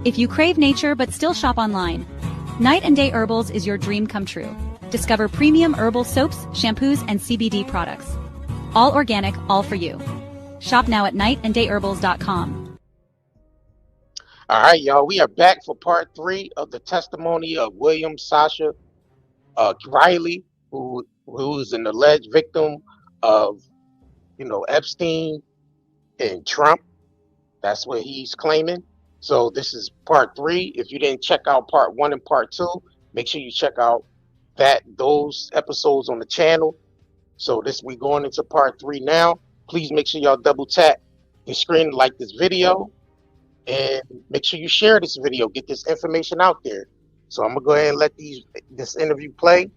If you crave nature but still shop online, Night and Day Herbals is your dream come true. Discover premium herbal soaps, shampoos, and CBD products. All organic, all for you. Shop now at nightandayherbals.com. All right, y'all. We are back for part 3 of the testimony of Willian Sascha Riley, who is an alleged victim of, Epstein and Trump. That's what he's claiming. So this is part 3. If you didn't check out part 1 and part 2, make sure you check out those episodes on the channel. So we're going into part 3 now. Please make sure y'all double tap the screen and like this video, and make sure you share this video. Get this information out there. So I'm gonna go ahead and let this interview play,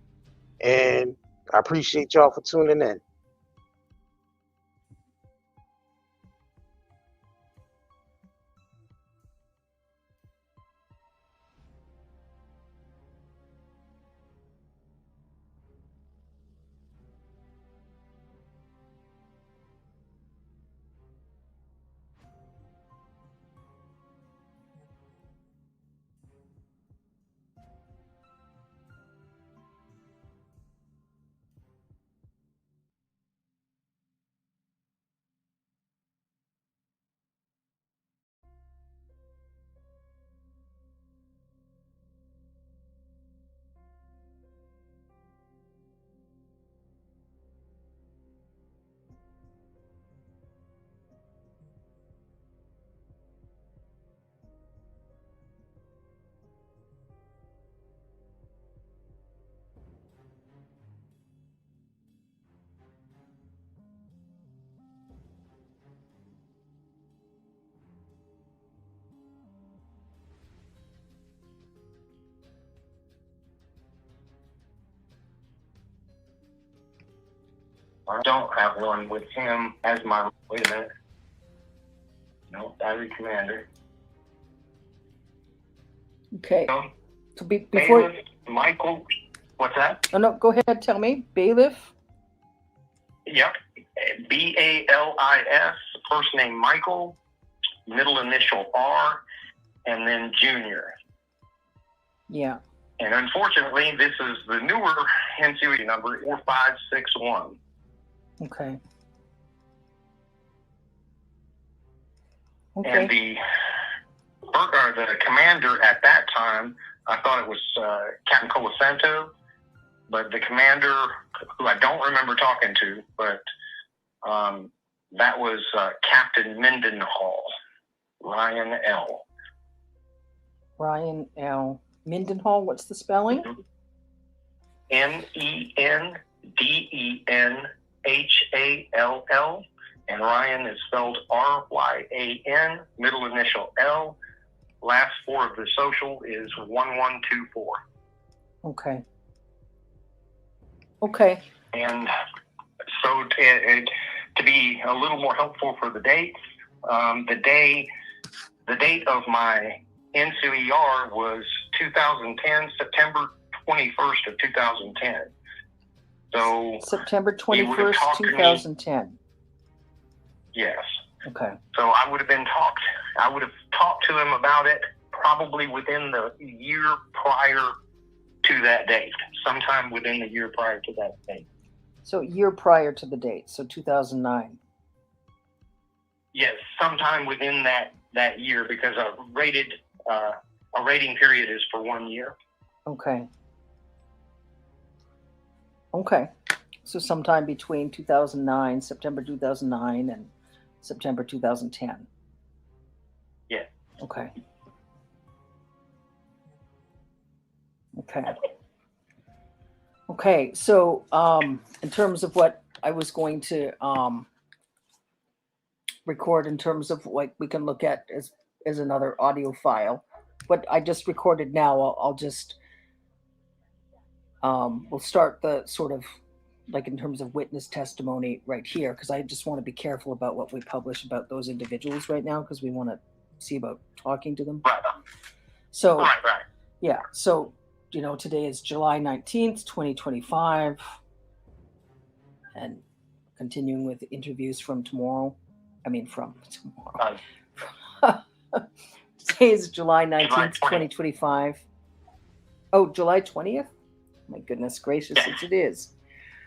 and I appreciate y'all for tuning in. I don't have one with him as my, wait a minute. No, battery commander. Okay. No, So before bailiff, Michael, what's that? Oh no, go ahead, tell me. Bailiff? Yep. B-A-L-I-S, first name Michael, middle initial R, and then Junior. Yeah. And unfortunately, this is the newer NCUE number, 4561. Okay. And the commander at that time, I thought it was Captain Colasanto, but the commander, who I don't remember talking to, but that was Captain Mendenhall, Ryan L. Ryan L. Mendenhall, what's the spelling? Mendenhall, and Ryan is spelled R-Y-A-N, middle initial L, last 4 of the social is 1124. Okay. Okay. And so to be a little more helpful for the dates, the date of my NCER was 2010, September 21st of 2010. So September 21st, 2010. Yes. Okay. So I would have talked to him about it probably within the year prior to that date, sometime within the year prior to that date. So year prior to the date, so 2009. Yes, sometime within that year, because a rating period is for 1 year. Okay. Okay. So sometime between 2009, September 2009 and September 2010. Yeah. Okay. Okay. Okay. So in terms of what I was going to record, in terms of what we can look at as another audio file, what I just recorded now, I'll just we'll start the sort of like in terms of witness testimony right here, because I just want to be careful about what we publish about those individuals right now, because we want to see about talking to them. Right. So, Right. Yeah. So, today is July 19th, 2025. And continuing with interviews from tomorrow. From tomorrow. Today is July 19th, July 20th. 2025. Oh, July 20th? My goodness gracious, Yeah. yes, it is.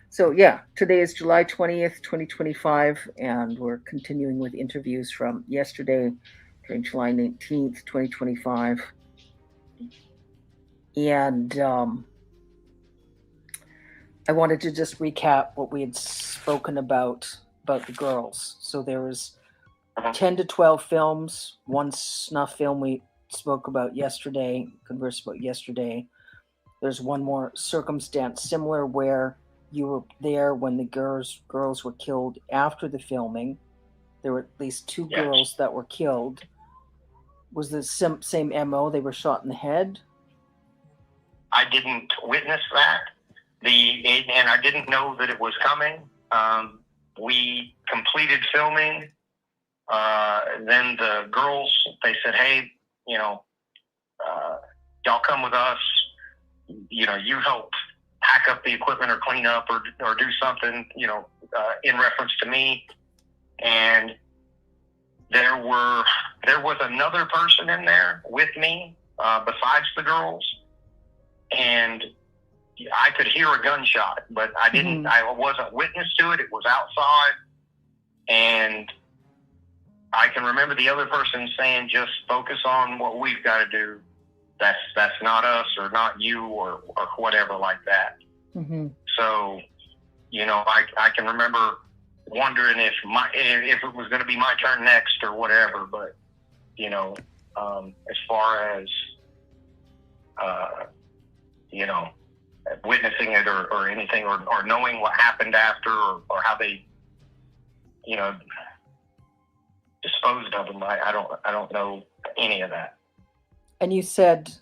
So, yeah, today is July 20th, 2025, and we're continuing with interviews from yesterday during July 19th, 2025. And I wanted to just recap what we had spoken about the girls. So there was 10 to 12 films, one snuff film we spoke about yesterday, conversed about yesterday. There's one more circumstance similar where you were there when the girls were killed after the filming. There were at least two girls that were killed. Was the same MO? They were shot in the head? I didn't witness that. And I didn't know that it was coming. We completed filming. Then the girls, they said, hey, y'all come with us. You help pack up the equipment or clean up or do something, in reference to me. And there was another person in there with me, besides the girls. And I could hear a gunshot, but I didn't, I wasn't witness to it. It was outside. And I can remember the other person saying, just focus on what we've got to do. That's not us or not you or whatever like that. Mm-hmm. So, I can remember wondering if it was going to be my turn next or whatever. But, as far as, witnessing it or anything or knowing what happened after or how they, disposed of them, I don't know any of that. And you said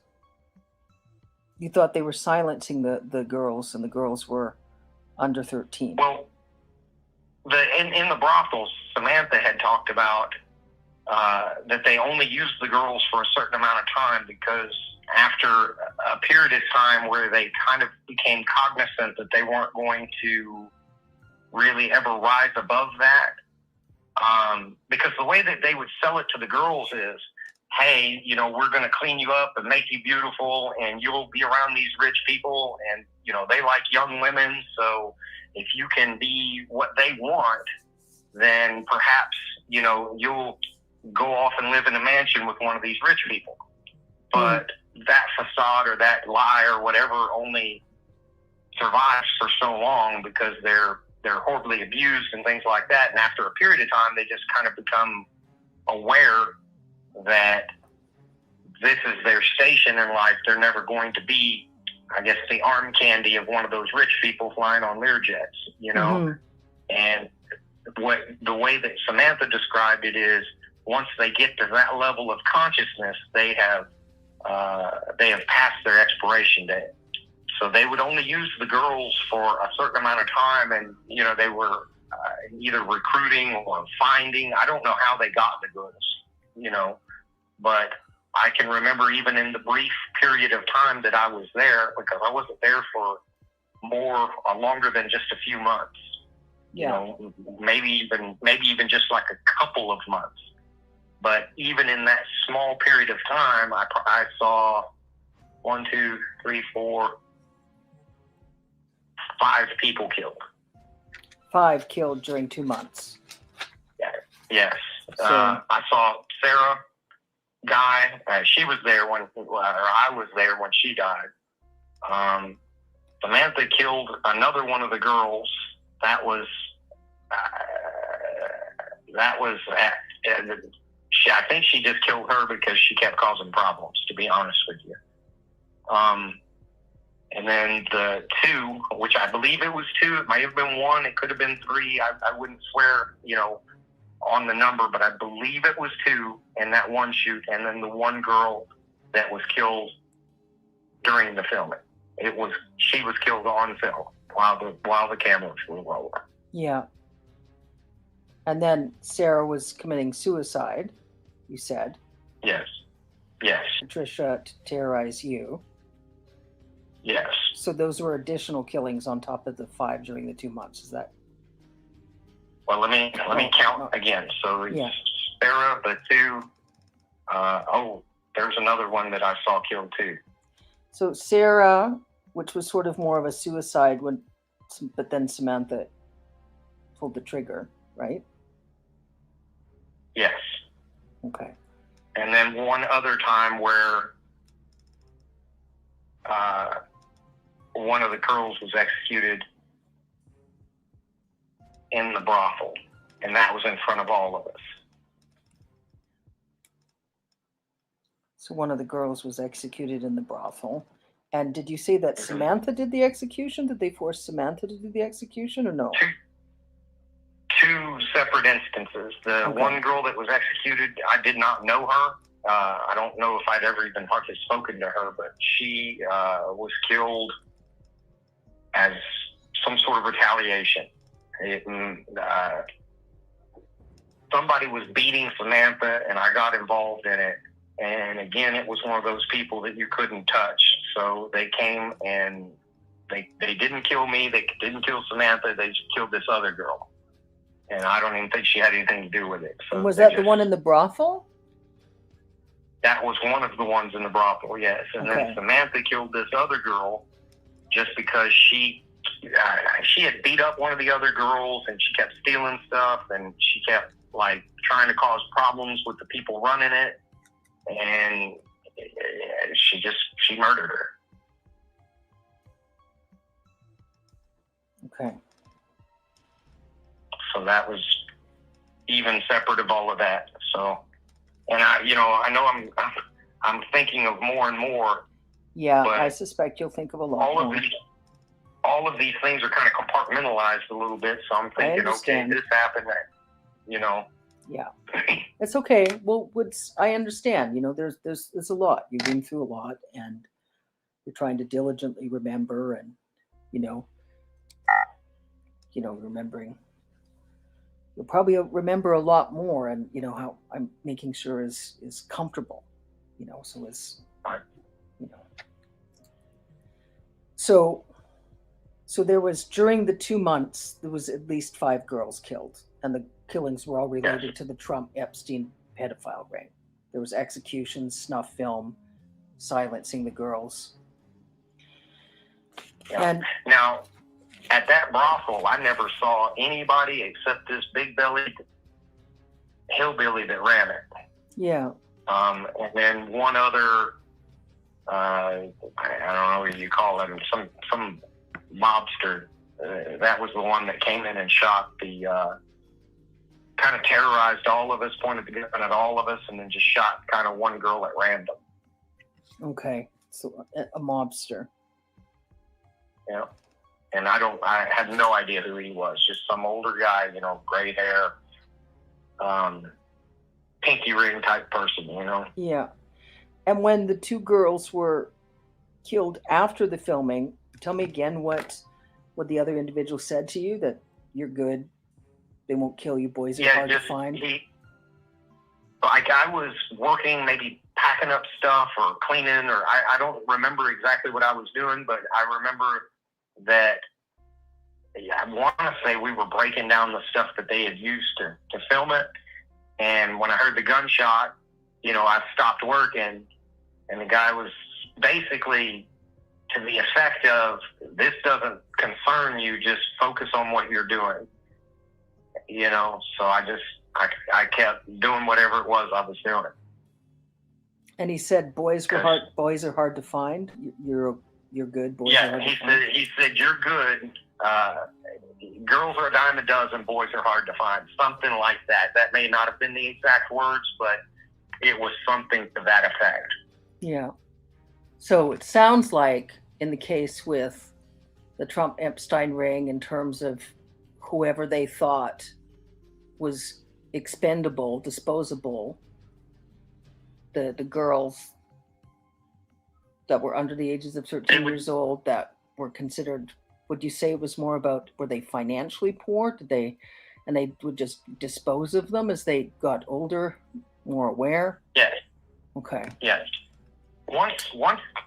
you thought they were silencing the girls, and the girls were under 13. Well, in the brothels, Samantha had talked about that they only used the girls for a certain amount of time because after a period of time where they kind of became cognizant that they weren't going to really ever rise above that, because the way that they would sell it to the girls is, hey, we're going to clean you up and make you beautiful and you'll be around these rich people and, they like young women. So if you can be what they want, then perhaps, you'll go off and live in a mansion with one of these rich people. But that facade or that lie or whatever only survives for so long because they're horribly abused and things like that. And after a period of time, they just kind of become aware that this is their station in life. They're never going to be, I guess, the arm candy of one of those rich people flying on Learjets, And the way that Samantha described it is once they get to that level of consciousness, they have passed their expiration date. So they would only use the girls for a certain amount of time, and they were either recruiting or finding. I don't know how they got the girls, but I can remember even in the brief period of time that I was there, because I wasn't there for longer than just a few months. Maybe even just like a couple of months. But even in that small period of time, I saw 1, 2, 3, 4, 5 people killed. 5 killed during 2 months. Yeah. Yes. So, I saw Sarah die. She was there or I was there when she died. Samantha killed another one of the girls. That was I think she just killed her because she kept causing problems, to be honest with you. And then the 2, which I believe it was 2, it might have been 1, it could have been 3. I wouldn't swear, on the number, but I believe it was 2 in that one shoot. And then the one girl that was killed during the filming. She was killed on film while the cameras were rolling. Yeah. And then Sarah was committing suicide, you said. Yes. Yes. Patricia to terrorize you. Yes. So those were additional killings on top of the 5 during the 2 months. Is that? Well, let me count again. So it's Sarah, the 2. there's another one that I saw killed too. So Sarah, which was sort of more of a suicide, but then Samantha pulled the trigger, right? Yes. Okay. And then one other time where one of the girls was executed in the brothel, and that was in front of all of us. So one of the girls was executed in the brothel. And did you say that Samantha did the execution? Did they force Samantha to do the execution or no? Two separate instances. The one girl that was executed, I did not know her. I don't know if I'd ever even hardly spoken to her, but she was killed as some sort of retaliation. Somebody was beating Samantha, and I got involved in it. And again, it was one of those people that you couldn't touch. So they came and they didn't kill me. They didn't kill Samantha. They just killed this other girl. And I don't even think she had anything to do with it. So and was that the one in the brothel? That was one of the ones in the brothel, yes. And then Samantha killed this other girl just because she had beat up one of the other girls, and she kept stealing stuff, and she kept like trying to cause problems with the people running it. And she murdered her. Okay. So that was even separate of all of that. So, and I know I'm thinking of more and more. Yeah, I suspect you'll think of a lot more. All of these things are kind of compartmentalized a little bit. So I'm thinking, okay, this happened. Yeah, it's okay. Well, I understand. There's a lot. You've been through a lot, and you're trying to diligently remember, and remembering. You'll probably remember a lot more, and how I'm making sure is comfortable. So it's So there was, during the 2 months, there was at least 5 girls killed, and the killings were all related to the Trump Epstein pedophile ring. There was executions, snuff film, silencing the girls. Yeah. And now, at that brothel, I never saw anybody except this big-bellied hillbilly that ran it. Yeah. And then one other, I don't know what you call him, some mobster. That was the one that came in and shot kind of terrorized all of us, pointed the gun at all of us, and then just shot kind of one girl at random. Okay, so a mobster. Yeah, and I had no idea who he was. Just some older guy, gray hair, pinky ring type person, Yeah, and when the 2 girls were killed after the filming, tell me again what the other individual said to you, that you're good. They won't kill you. Boys are hard to find. I was working, maybe packing up stuff or cleaning, or I don't remember exactly what I was doing, but I remember that I want to say we were breaking down the stuff that they had used to film it. And when I heard the gunshot, I stopped working, and the guy was basically to the effect of, this doesn't concern you, just focus on what you're doing. So I kept doing whatever it was I was doing. And he said, boys are hard to find. You're good. Boys are hard to find. He said, you're good. Girls are a dime a dozen. Boys are hard to find. Something like that. That may not have been the exact words, but it was something to that effect. Yeah. So it sounds like in the case with the Trump Epstein ring, in terms of whoever they thought was expendable, disposable, the girls that were under the ages of 13 years old that were considered, would you say it was more about, were they financially poor? And they would just dispose of them as they got older, more aware? Yes. Okay. Yes. Once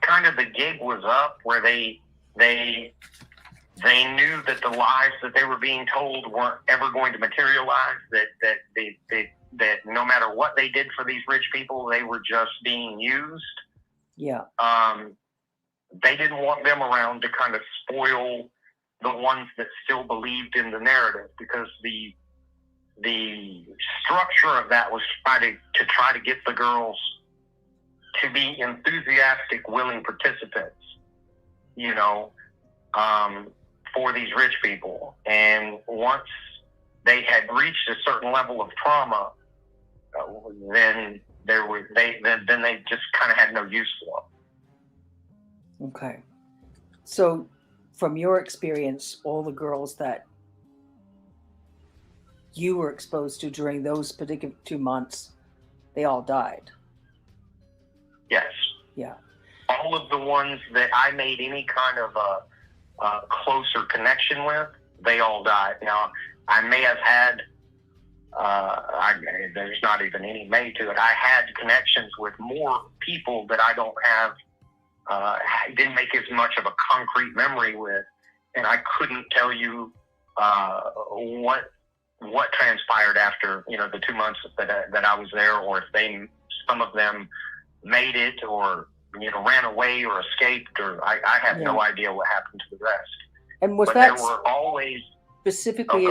kind of the gig was up, where they knew that the lies that they were being told weren't ever going to materialize, that that no matter what they did for these rich people, they were just being used. Yeah. They didn't want them around to kind of spoil the ones that still believed in the narrative, because the structure of that was to try to get the girls to be enthusiastic, willing participants, you know, for these rich people. And once they had reached a certain level of trauma, then they just kind of had no use for them. Okay. So from your experience, all the girls that you were exposed to during those particular 2 months, they all died. Yes. Yeah. All of the ones that I made any kind of a closer connection with, they all died. Now, I may have had, there's not even any may to it. I had connections with more people that I don't have, didn't make as much of a concrete memory with, and I couldn't tell you what transpired after, you know, the 2 months that I was there, or if some of them made it, or, you know, ran away or escaped, or I have no idea what happened to the rest. And was but that there were always specifically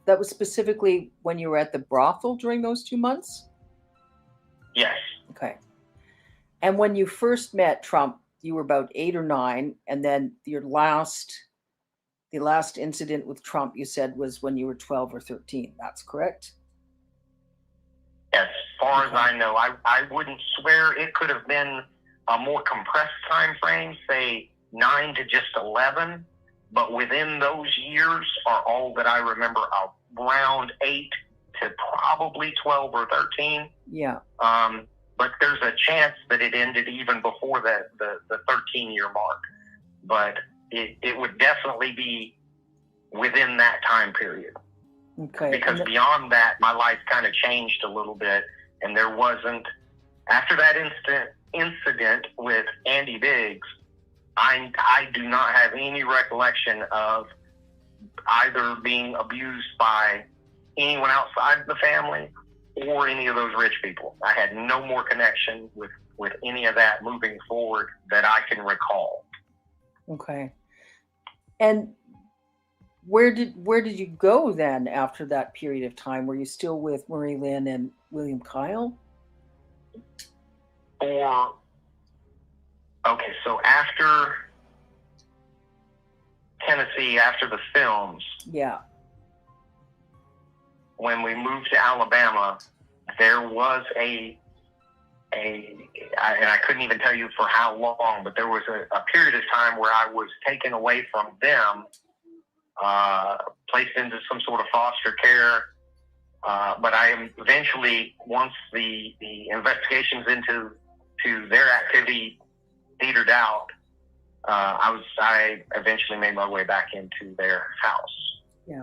that was specifically when you were at the brothel during those 2 months? Yes. Okay. And when you first met Trump, you were about 8 or 9, and then the last incident with Trump, you said, was when you were 12 or 13. That's correct? As far as I know, I wouldn't swear. It could have been a more compressed time frame, say 9 to just 11. But within those years are all that I remember, around 8 to probably 12 or 13. Yeah. But there's a chance that it ended even before the 13-year mark. But it would definitely be within that time period. Okay. Because beyond that, my life kind of changed a little bit, and there wasn't, after that incident with Andy Biggs, I do not have any recollection of either being abused by anyone outside the family or any of those rich people. I had no more connection with any of that moving forward that I can recall. Okay. And where did you go then after that period of time? Were you still with Marie Lynn and William Kyle? Okay, so after Tennessee, after the films, when we moved to Alabama, there was and I couldn't even tell you for how long, but there was a period of time where I was taken away from them, placed into some sort of foster care. But I eventually, once the investigations into their activity petered out, I eventually made my way back into their house. Yeah.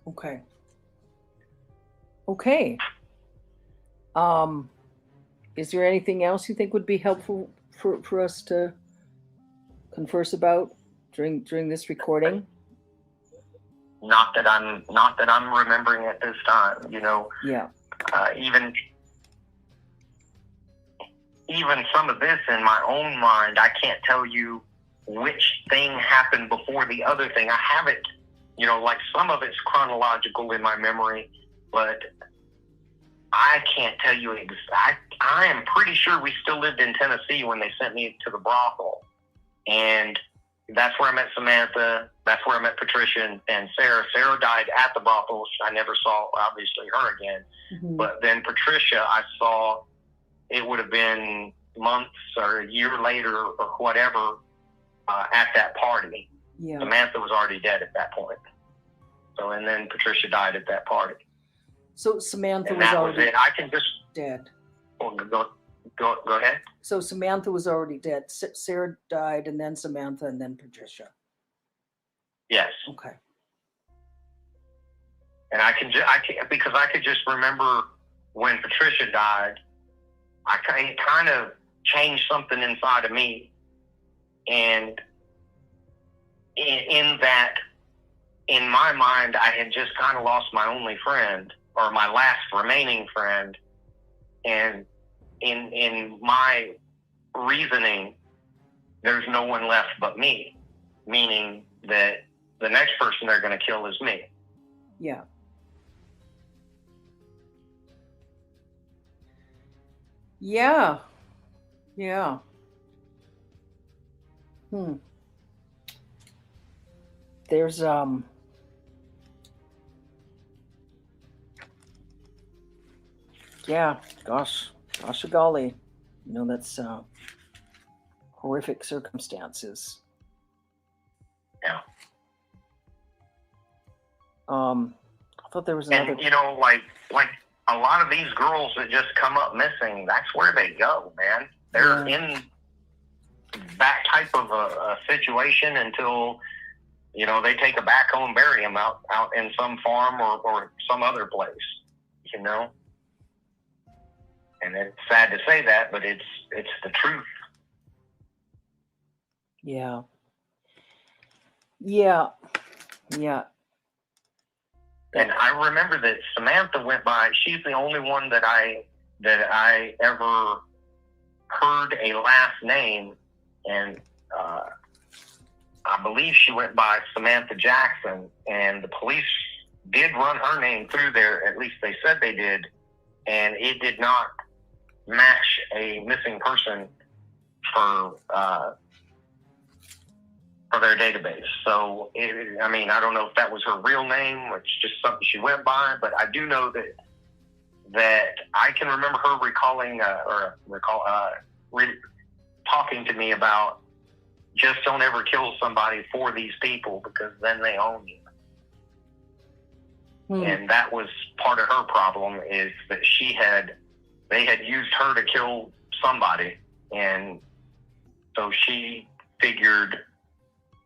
Okay. Okay. Is there anything else you think would be helpful for us to converse about during this recording? Not that I'm remembering at this time, you know. Yeah. Even some of this in my own mind, I can't tell you which thing happened before the other thing. I have it, you know, like some of it's chronological in my memory, but I can't tell you exact. I am pretty sure we still lived in Tennessee when they sent me to the brothel. And that's where I met Samantha. That's where I met Patricia and Sarah. Sarah died at the brothel. I never saw, obviously, her again. Mm-hmm. But then Patricia, I saw, it would have been months or a year later or whatever, at that party. Yeah. Samantha was already dead at that point. So, and then Patricia died at that party. So Samantha was already I can just dead. Go ahead. So Samantha was already dead. Sarah died, and then Samantha, and then Patricia. Yes. Okay. And I can because I could just remember when Patricia died. It kind of changed something inside of me, and in that in my mind, I had just kind of lost my only friend, or my last remaining friend, and in my reasoning, there's no one left but me, meaning that the next person they're going to kill is me. Yeah. Yeah. Yeah. There's yeah, gosh golly, that's horrific circumstances. Yeah. I thought there was another. And like a lot of these girls that just come up missing, that's where they go, man. They're in that type of a situation until they take a backhoe and bury them out in some farm or some other place, And it's sad to say that, but it's the truth. Yeah. Yeah. Yeah. And I remember that Samantha went by. She's the only one that I ever heard a last name, and I believe she went by Samantha Jackson. And the police did run her name through there. At least they said they did, and it did not match a missing person for their database. So, I don't know if that was her real name or it's just something she went by, but I do know that I can remember her talking to me about, just don't ever kill somebody for these people because then they own you. And that was part of her problem, is that they had used her to kill somebody, and so she figured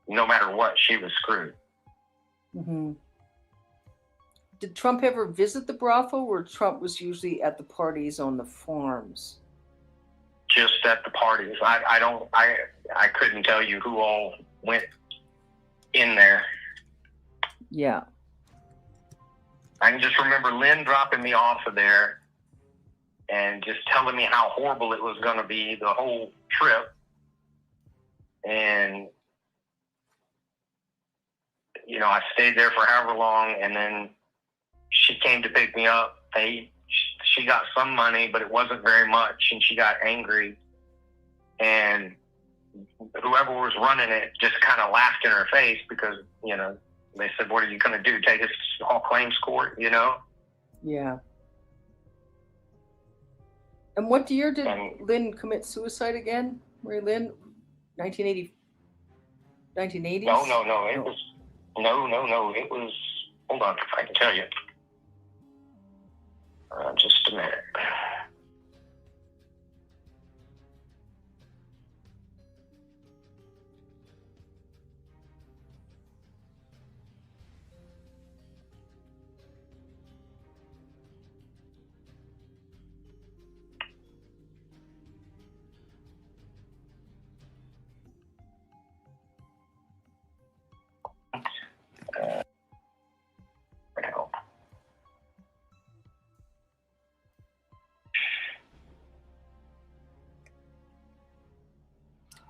no matter what, she was screwed. Mm-hmm. Did Trump ever visit the brothel, or Trump was usually at the parties on the farms? Just at the parties. I couldn't tell you who all went in there. Yeah. I can just remember Lynn dropping me off of there and just telling me how horrible it was going to be the whole trip. And I stayed there for however long, and then she came to pick me up. She got some money, but it wasn't very much, and she got angry. And whoever was running it just kind of laughed in her face because, they said, "What are you going to do? Take us to all claims court?" Yeah. And what year did Lynn commit suicide again? Mary Lynn? 1980? 1980s? No. It was... No. It was... Hold on, I can tell you. Just a minute.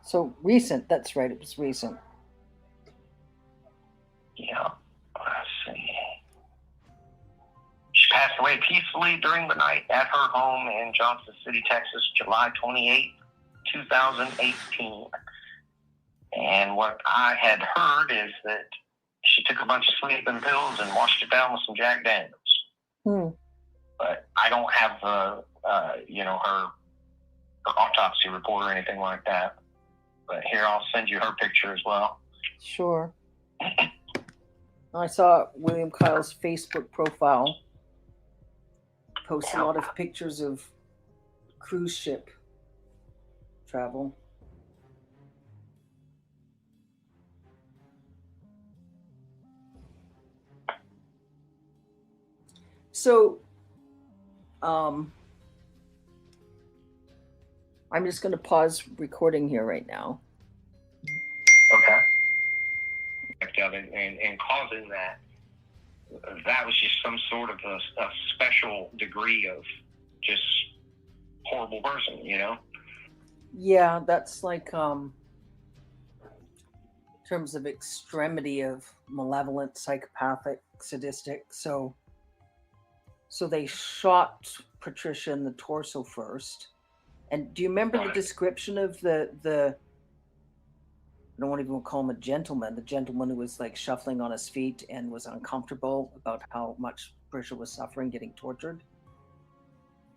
So recent, that's right, it was recent. Yeah, let's see. She passed away peacefully during the night at her home in Johnson City, Texas, July 28, 2018. And what I had heard is that she took a bunch of sleeping pills and washed it down with some Jack Daniels. But I don't have her autopsy report or anything like that. But here, I'll send you her picture as well. Sure. I saw William Kyle's Facebook profile post a lot of pictures of cruise ship travel. So, I'm just going to pause recording here right now. Okay. and causing that. That was just some sort of a special degree of just horrible person, you know? Yeah, that's like in terms of extremity of malevolent, psychopathic, sadistic. So they shot Patricia in the torso first. And do you remember the description of the I don't even call him a gentleman, the gentleman who was like shuffling on his feet and was uncomfortable about how much Patricia was suffering, getting tortured?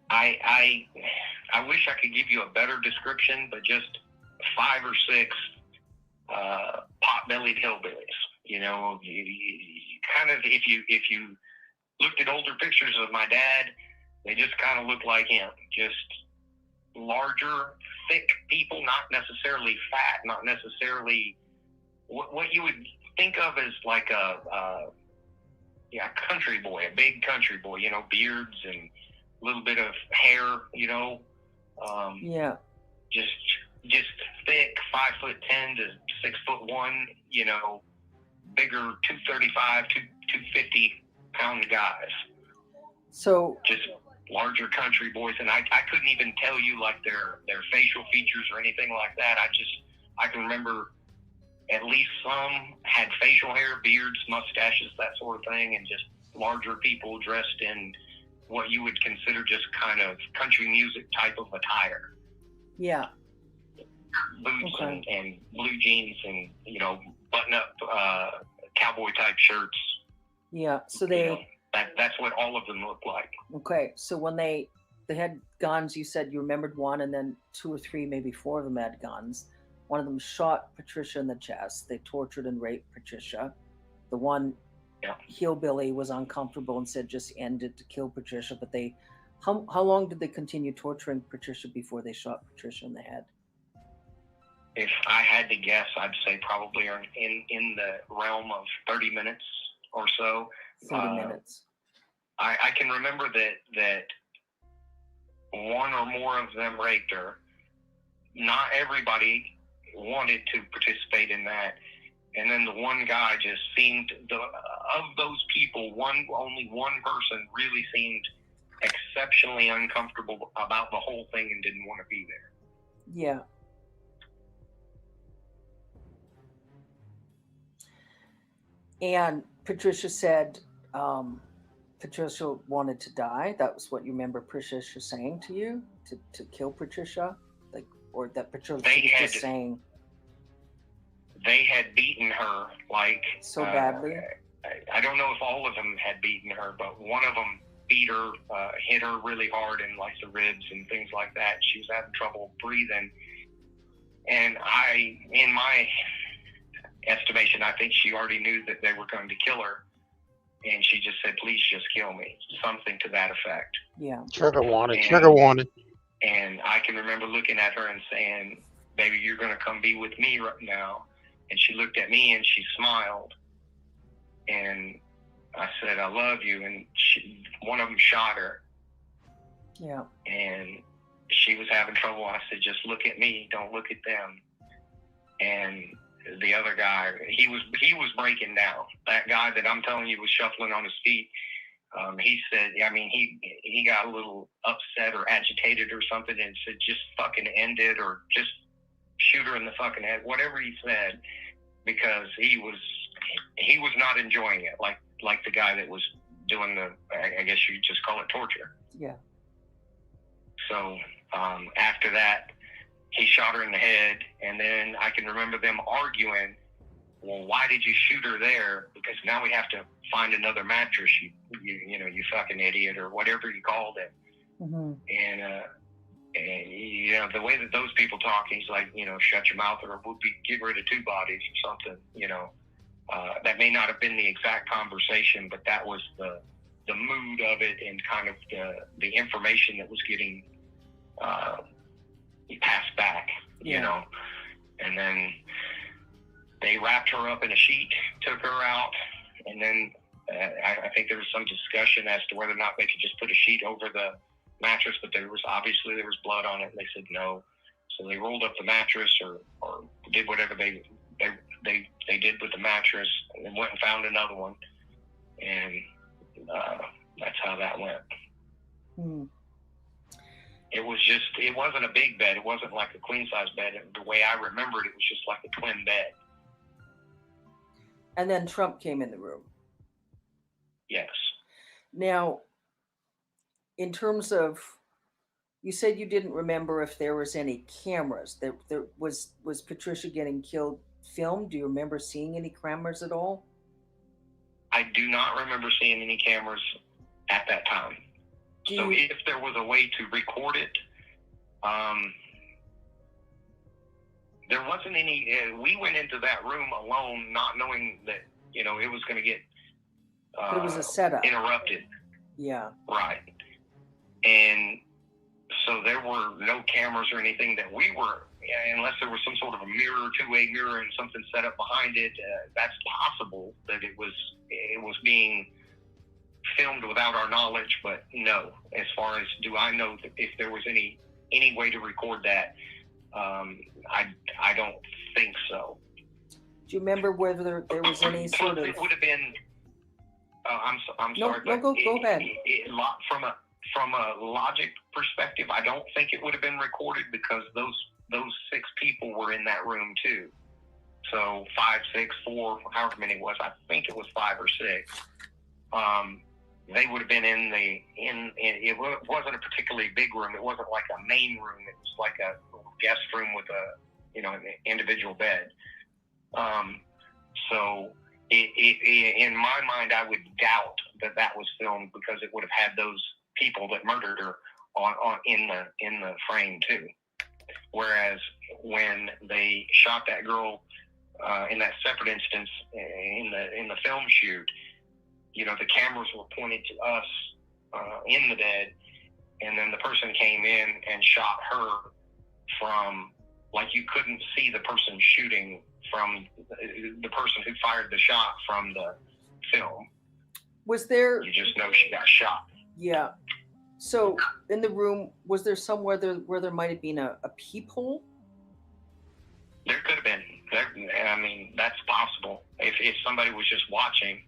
I wish I could give you a better description, but just 5 or 6 pot-bellied hillbillies. You know, you kind of, if you looked at older pictures of my dad, they just kind of looked like him. Just larger, thick people, not necessarily fat, not necessarily what you would think of as like a country boy, a big country boy, you know, beards and a little bit of hair, you know. Just thick, 5'10" to 6'1", you know, bigger 235, 250 pound guys. So just larger country boys, and I couldn't even tell you like their facial features or anything like that. I can remember at least some had facial hair, beards, mustaches, that sort of thing, and just larger people dressed in what you would consider just kind of country music type of attire. Yeah. Boots and blue jeans and, you know, button up cowboy type shirts. Yeah. So that's what all of them look like. Okay. So when they had guns, you said you remembered one, and then 2 or 3, maybe 4 of them had guns. One of them shot Patricia in the chest. They tortured and raped Patricia. The one hillbilly was uncomfortable and said just end it to kill Patricia. But how long did they continue torturing Patricia before they shot Patricia in the head? If I had to guess, I'd say probably in the realm of 30 minutes or so. 30 minutes. I can remember that one or more of them raped her. Not everybody wanted to participate in that. And then the one guy just seemed, of those people, only one person really seemed exceptionally uncomfortable about the whole thing and didn't want to be there. Yeah. And Patricia said Patricia wanted to die. That was what you remember Patricia saying to you, to kill Patricia? Like, or that Patricia was just saying... They had beaten her, like... So badly? I don't know if all of them had beaten her, but one of them beat her, hit her really hard in, like, the ribs and things like that. She was having trouble breathing. And in my estimation, I think she already knew that they were going to kill her. And she just said, please just kill me. Something to that effect. Yeah. Trigger warning. And I can remember looking at her and saying, baby, you're going to come be with me right now. And she looked at me and she smiled. And I said, I love you. And one of them shot her. Yeah. And she was having trouble. I said, just look at me. Don't look at them. And the other guy, he was breaking down. That guy that I'm telling you was shuffling on his feet. He said, I mean, he got a little upset or agitated or something and said, just fucking end it or just shoot her in the fucking head, whatever he said, because he was not enjoying it, like the guy that was doing I guess you'd just call it torture. Yeah. So after that, he shot her in the head, and then I can remember them arguing, well, why did you shoot her there? Because now we have to find another mattress, you fucking idiot, or whatever you called it. Mm-hmm. And you know, the way that those people talk, he's like, shut your mouth or we'll get rid of 2 bodies or something, that may not have been the exact conversation, but that was the mood of it and kind of the information that was getting passed back, and then they wrapped her up in a sheet, took her out, and then I think there was some discussion as to whether or not they could just put a sheet over the mattress, but there was blood on it, and they said no. So they rolled up the mattress or did whatever they they did with the mattress, and then went and found another one, and that's how that went. It wasn't a big bed. It wasn't like a queen size bed. The way I remembered it was just like a twin bed. And then Trump came in the room. Yes. Now, in terms of, you said you didn't remember if there was any cameras. There was Patricia getting killed filmed? Do you remember seeing any cameras at all? I do not remember seeing any cameras at that time. So if there was a way to record it, there wasn't any. We went into that room alone, not knowing that it was going to get it was a setup. Interrupted. Yeah. Right. And so there were no cameras or anything that we were, unless there was some sort of a mirror, two-way mirror, and something set up behind it. That's possible that it was being filmed without our knowledge, but no. As far as do I know if there was any way to record that, I don't think so. Do you remember whether there was any sort of? It would have been. I'm sorry. No, go ahead. From a logic perspective, I don't think it would have been recorded because those 6 people were in that room too. So 5, 6, 4, however many it was. I think it was 5 or 6. They would have been in it wasn't a particularly big room. It wasn't like a main room. It was like a guest room with an individual bed. So in my mind, I would doubt that was filmed because it would have had those people that murdered her on in the frame too. Whereas when they shot that girl in that separate instance in the film shoot, the cameras were pointed to us in the bed, and then the person came in and shot her from, like, you couldn't see the person shooting from the person who fired the shot from the film. Was there? You just know she got shot. Yeah. So in the room, was there somewhere where there might have been a peephole? There could have been. I mean, that's possible. If somebody was just watching,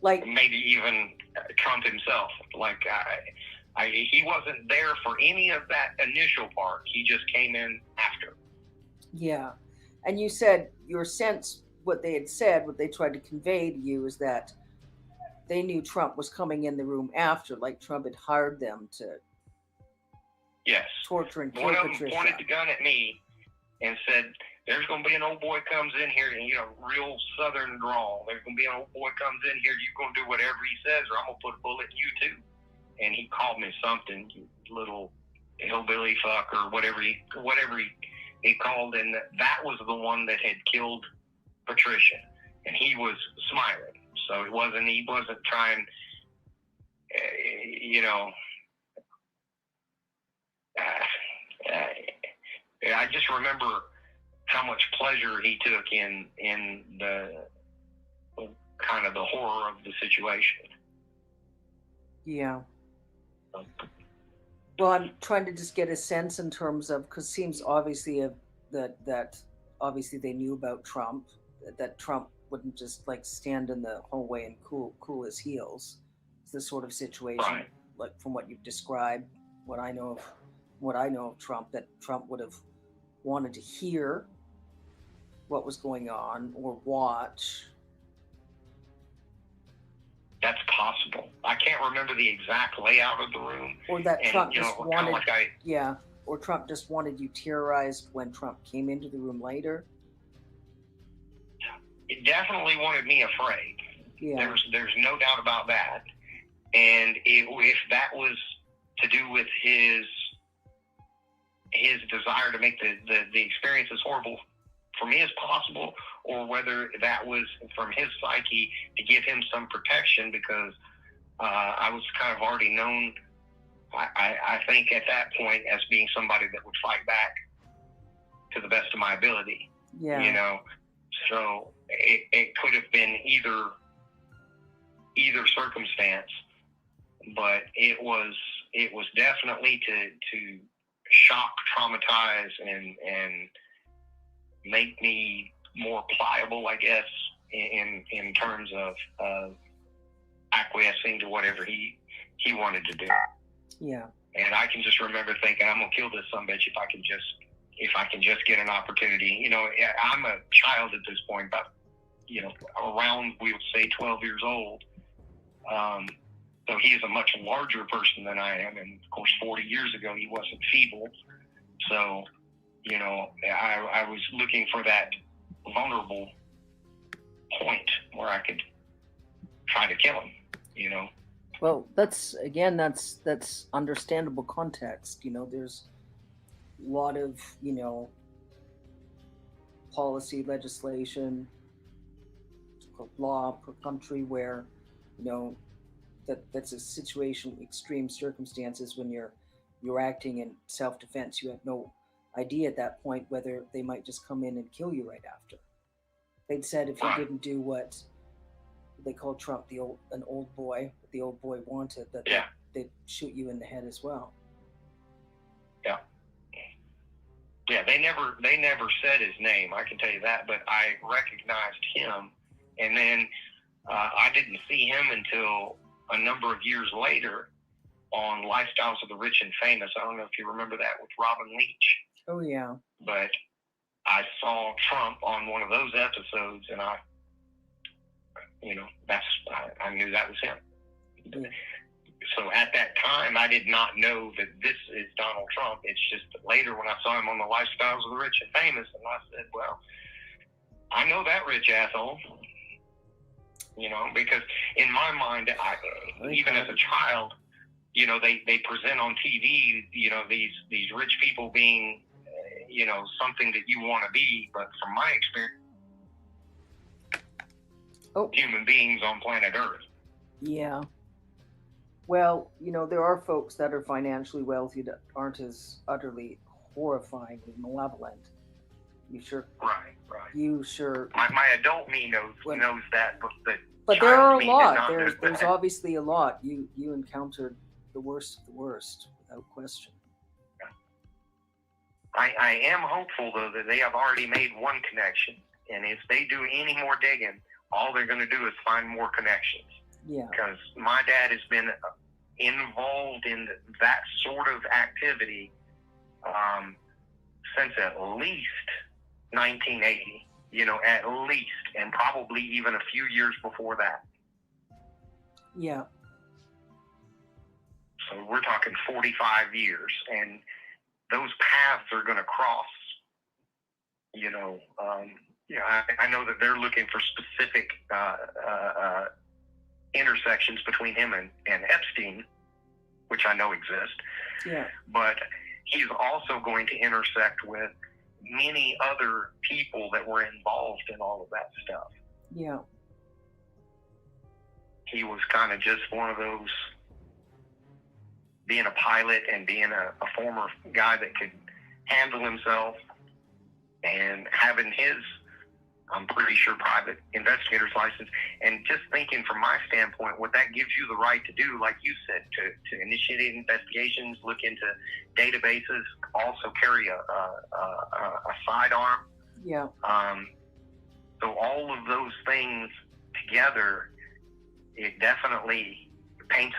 like maybe even Trump himself. Like he wasn't there for any of that initial part. He just came in after. Yeah. And you said your sense, what they had said, what they tried to convey to you is that they knew Trump was coming in the room after, like Trump had hired them to torture and kill Patricia. One of them pointed the gun at me and said, "There's going to be an old boy comes in here, and real Southern drawl. There's going to be an old boy comes in here. You're going to do whatever he says, or I'm going to put a bullet in you too." And he called me something, you little hillbilly fuck, or whatever he called, and that was the one that had killed Patricia, and he was smiling. So he wasn't trying, I just remember how much pleasure he took in the kind of the horror of the situation. Yeah. Well, I'm trying to just get a sense in terms of, because it seems obviously that obviously they knew about Trump, that Trump wouldn't just like stand in the hallway and cool his heels. It's the sort of situation, right, like from what you've described, what I know of Trump, that Trump would have wanted to hear what was going on or watch. That's possible. I can't remember the exact layout of the room. Or that Trump just wanted, or Trump just wanted you terrorized when Trump came into the room later. It definitely wanted me afraid. Yeah. There's no doubt about that. And if that was to do with his desire to make the experience as horrible for me as possible, or whether that was from his psyche to give him some protection, because I was kind of already known, I think at that point, as being somebody that would fight back to the best of my ability. Yeah. So it could have been either circumstance, but it was definitely to shock, traumatize, and make me more pliable, I guess, in terms of acquiescing to whatever he wanted to do. Yeah. And I can just remember thinking, I'm gonna kill this sumbitch if I can just get an opportunity. You know, I'm a child at this point, about, you know, around, we would say 12 years old. So he is a much larger person than I am. And of course, 40 years ago, he wasn't feeble. So, you know, I was looking for that vulnerable point where I could try to kill him, you know. Well, that's understandable context. You know, there's a lot of, you know, policy, legislation, law per country where, you know, that's a situation, extreme circumstances when you're acting in self-defense. You have no idea at that point whether they might just come in and kill you right after. They'd said if you didn't do what they called Trump an old boy, what the old boy wanted, that they'd shoot you in the head as well. Yeah. Yeah, they never said his name, I can tell you that, but I recognized him. And then I didn't see him until a number of years later on Lifestyles of the Rich and Famous. I don't know if you remember that, with Robin Leach. Oh, yeah. But I saw Trump on one of those episodes, and I knew that was him. Yeah. So at that time, I did not know that this is Donald Trump. It's just that later when I saw him on the Lifestyles of the Rich and Famous, and I said, well, I know that rich asshole. You know, because in my mind, even as a child, you know, they present on TV, you know, these rich people being, you know, something that you want to be. But from my experience, human beings on planet Earth. Yeah. Well, you know, there are folks that are financially wealthy that aren't as utterly horrifyingly malevolent. You sure? Right. You sure? My adult me knows that, but there are a lot. There's obviously a lot. You encountered the worst of the worst, without question. I am hopeful, though, that they have already made one connection, and if they do any more digging, all they're going to do is find more connections. Yeah. Because my dad has been involved in that sort of activity since at least 1980, you know, at least, and probably even a few years before that. Yeah. So we're talking 45 years, and those paths are going to cross, you know. I know that they're looking for specific intersections between him and Epstein, which I know exist. Yeah. But he's also going to intersect with many other people that were involved in all of that stuff. Yeah. He was kind of just one of those, being a pilot and being a former guy that could handle himself and having his, I'm pretty sure, private investigator's license, and just thinking from my standpoint, what that gives you the right to do, like you said, to initiate investigations, look into databases, also carry a sidearm. Yeah. So all of those things together, it definitely paints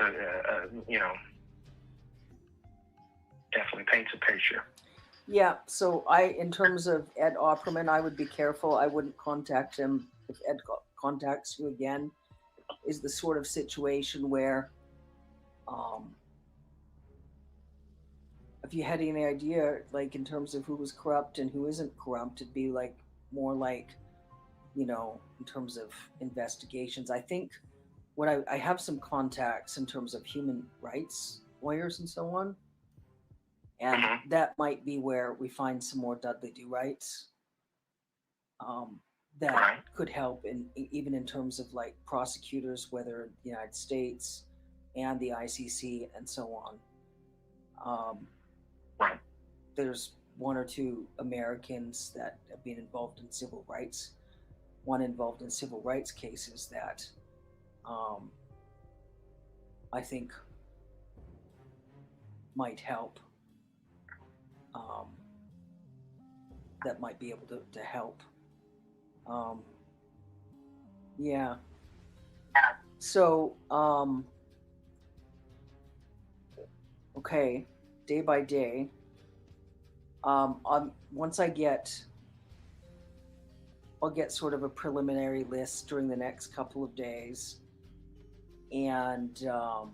definitely paints a picture. Yeah, so in terms of Ed Opperman, I would be careful. I wouldn't contact him if Ed contacts you again. Is the sort of situation where, if you had any idea, like in terms of who was corrupt and who isn't corrupt, it'd be like more like, you know, in terms of investigations. I think I have some contacts in terms of human rights lawyers and so on. And that might be where we find some more Dudley Do Rights that could help, even in terms of like prosecutors, whether in the United States and the ICC and so on. There's one or two Americans that have been involved in civil rights, one involved in civil rights cases that I think might help. That might be able to help Yeah. So, okay, day by day. Once I'll get sort of a preliminary list during the next couple of days, and I'll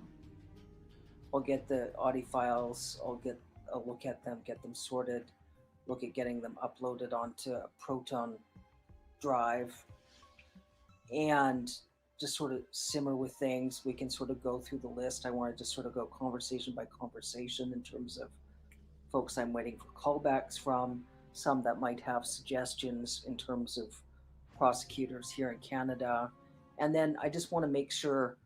get the audio files. I'll look at them, get them sorted, look at getting them uploaded onto a Proton drive, and just sort of simmer with things. We can sort of go through the list. I want to just sort of go conversation by conversation in terms of folks I'm waiting for callbacks from, some that might have suggestions in terms of prosecutors here in Canada. And then I just want to make sure,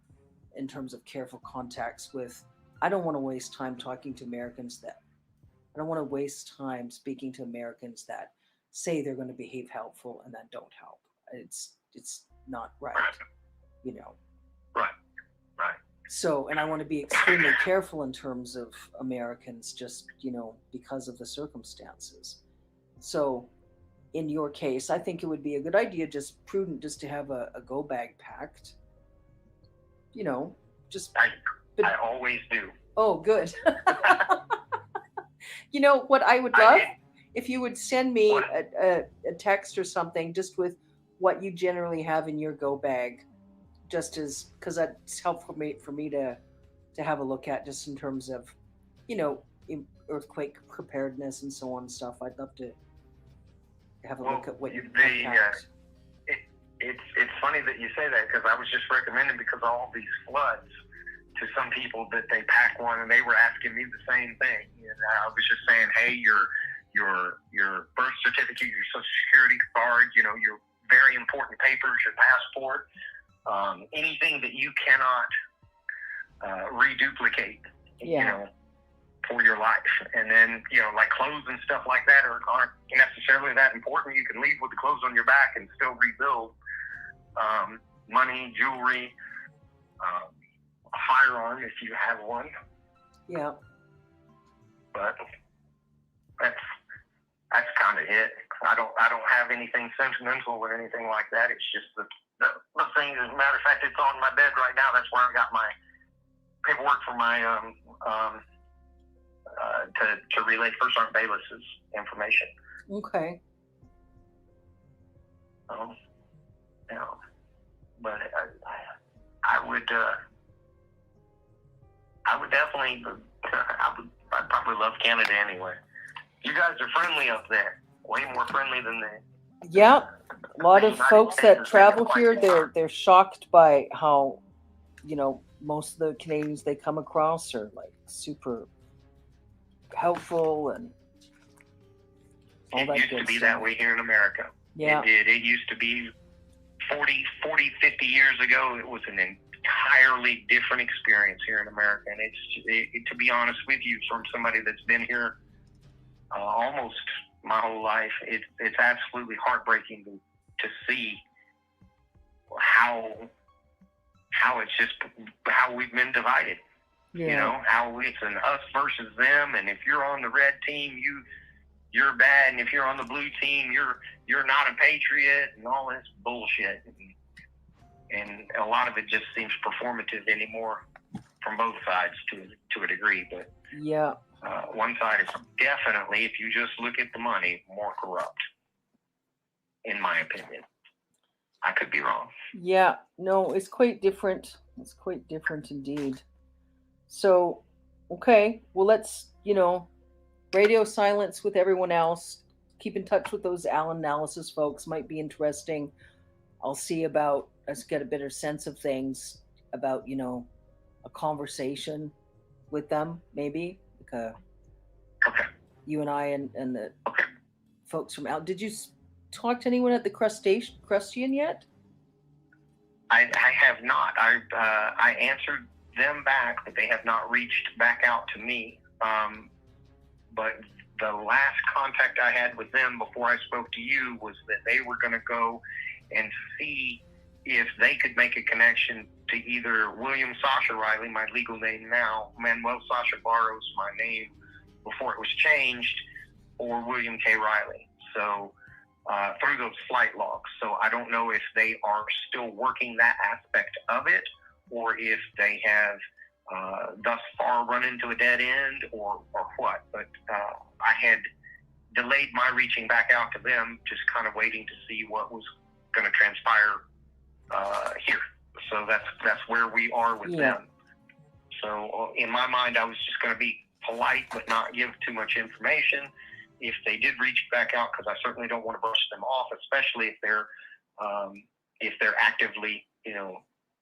in terms of careful contacts with, I don't want to waste time talking to Americans that, I don't want to waste time speaking to Americans that say they're going to behave helpful and that don't help. It's not right, you know. Right. So, and I want to be extremely careful in terms of Americans, just, you know, because of the circumstances. So, in your case, I think it would be a good idea, just prudent, just to have a go bag packed. You know, just. I always do. Oh, good. You know what I would love? If you would send me a text or something just with what you generally have in your go bag, just as, because that's helpful for me to have a look at, just in terms of, you know, earthquake preparedness and so on and stuff. I'd love to have a look at what you have. It's funny that you say that, because I was just recommending, because of all these floods, to some people that they pack one, and they were asking me the same thing. And I was just saying, hey, your birth certificate, your social security card, you know, your very important papers, your passport, anything that you cannot reduplicate, you know, for your life. And then, you know, like clothes and stuff like that aren't necessarily that important. You can leave with the clothes on your back and still rebuild. Money, jewelry, a firearm if you have one. Yeah. But that's kind of it. I don't have anything sentimental or anything like that. It's just the thing. As a matter of fact, it's on my bed right now. That's where I got my paperwork for my to relay First Sergeant Bayless's information. Okay. You know, but I would definitely. I'd probably love Canada anyway. You guys are friendly up there. Way more friendly than the. Yeah, a lot of folks that travel here, they're shocked by how, you know, most of the Canadians they come across are like super helpful and all that. It used to be that way here in America. Yeah. It did. It used to be 40, 50 years ago. It was an entirely different experience here in America. And it's to be honest with you, from somebody that's been here almost my whole life, it's absolutely heartbreaking to see how it's just how we've been divided. Yeah. You know, how it's an us versus them, and if you're on the red team, you're bad, and if you're on the blue team, you're not a patriot, and all this bullshit. And a lot of it just seems performative anymore from both sides to a degree. But yeah, one side is definitely, if you just look at the money, more corrupt, in my opinion. I could be wrong. Yeah, no, it's quite different. It's quite different indeed. So, okay, well, let's, you know, radio silence with everyone else. Keep in touch with those Allen analysis folks. Might be interesting. I'll see about, let's get a better sense of things about, you know, a conversation with them, maybe. Like Okay. You and I and the folks from Allen. Did you talk to anyone at the Crustacean yet? I have not. I answered them back, but they have not reached back out to me. But the last contact I had with them before I spoke to you was that they were going to go and see if they could make a connection to either Willian Sascha Riley, my legal name now, Manuel Sascha Barros, my name before it was changed, or William K. Riley. So through those flight logs. So I don't know if they are still working that aspect of it, or if they have thus far run into a dead end, or what. But I had delayed my reaching back out to them, just kind of waiting to see what was going to transpire here. So that's where we are with them. So in my mind, I was just going to be polite but not give too much information. If they did reach back out, because I certainly don't want to brush them off, especially if they're actively,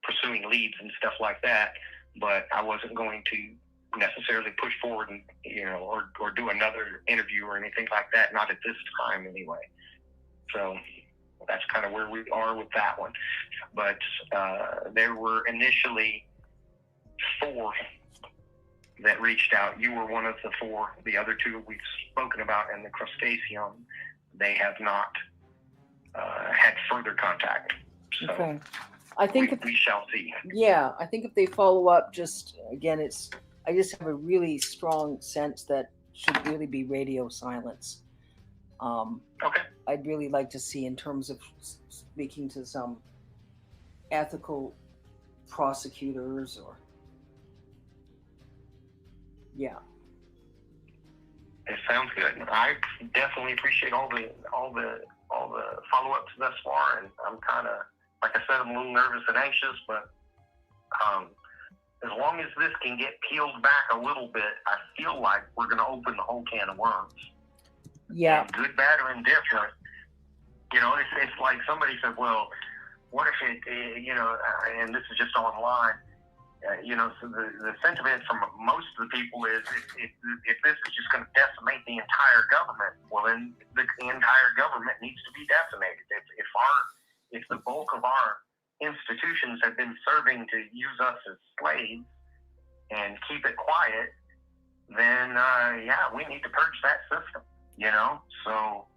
pursuing leads and stuff like that. But I wasn't going to necessarily push forward and or do another interview or anything like that. Not at this time, anyway. So that's kind of where we are with that one. But there were initially 4 that reached out. You were one of the 4. The other 2 we've spoken about, and the crustacean, they have not had further contact. So okay. I think we shall see. Yeah, I think if they follow up, just again, I just have a really strong sense that should really be radio silence. Okay. I'd really like to see, in terms of speaking to some ethical prosecutors, or It sounds good. I definitely appreciate all the follow-ups thus far, and I'm kind of, like I said, I'm a little nervous and anxious, but as long as this can get peeled back a little bit, I feel like we're going to open the whole can of worms. Yeah. And good, bad, or indifferent. It's like somebody said, well, what if it, and this is just online, so the sentiment from most of the people is if this is just going to decimate the entire government, well, then the entire government needs to be decimated. If the bulk of our institutions have been serving to use us as slaves and keep it quiet, then we need to purge that system. So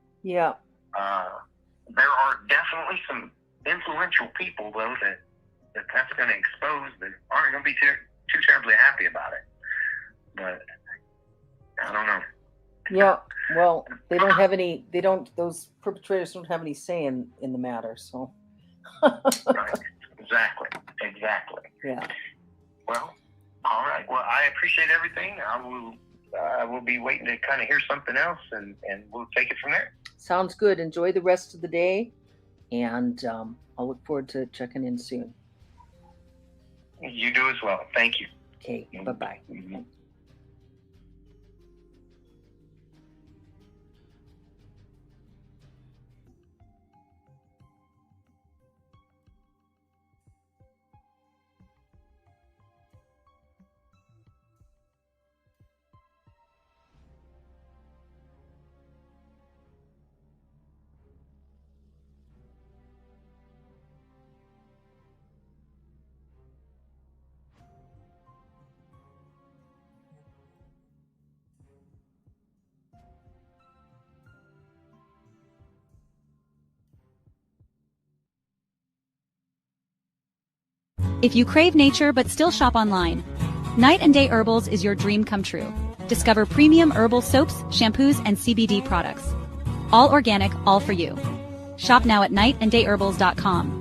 there are definitely some influential people, though, that's going to expose, that aren't going to be too terribly happy about it. But I don't know. Yeah, well, they don't have any. Those perpetrators don't have any say in the matter. So. Right. Exactly. Yeah. Well, all right. Well, I appreciate everything. I will be waiting to kind of hear something else, and we'll take it from there. Sounds good. Enjoy the rest of the day, and I'll look forward to checking in soon. You do as well. Thank you. Okay. Bye-bye. Mm-hmm. If you crave nature but still shop online, Night and Day Herbals is your dream come true. Discover premium herbal soaps, shampoos, and CBD products. All organic, all for you. Shop now at nightandayherbals.com.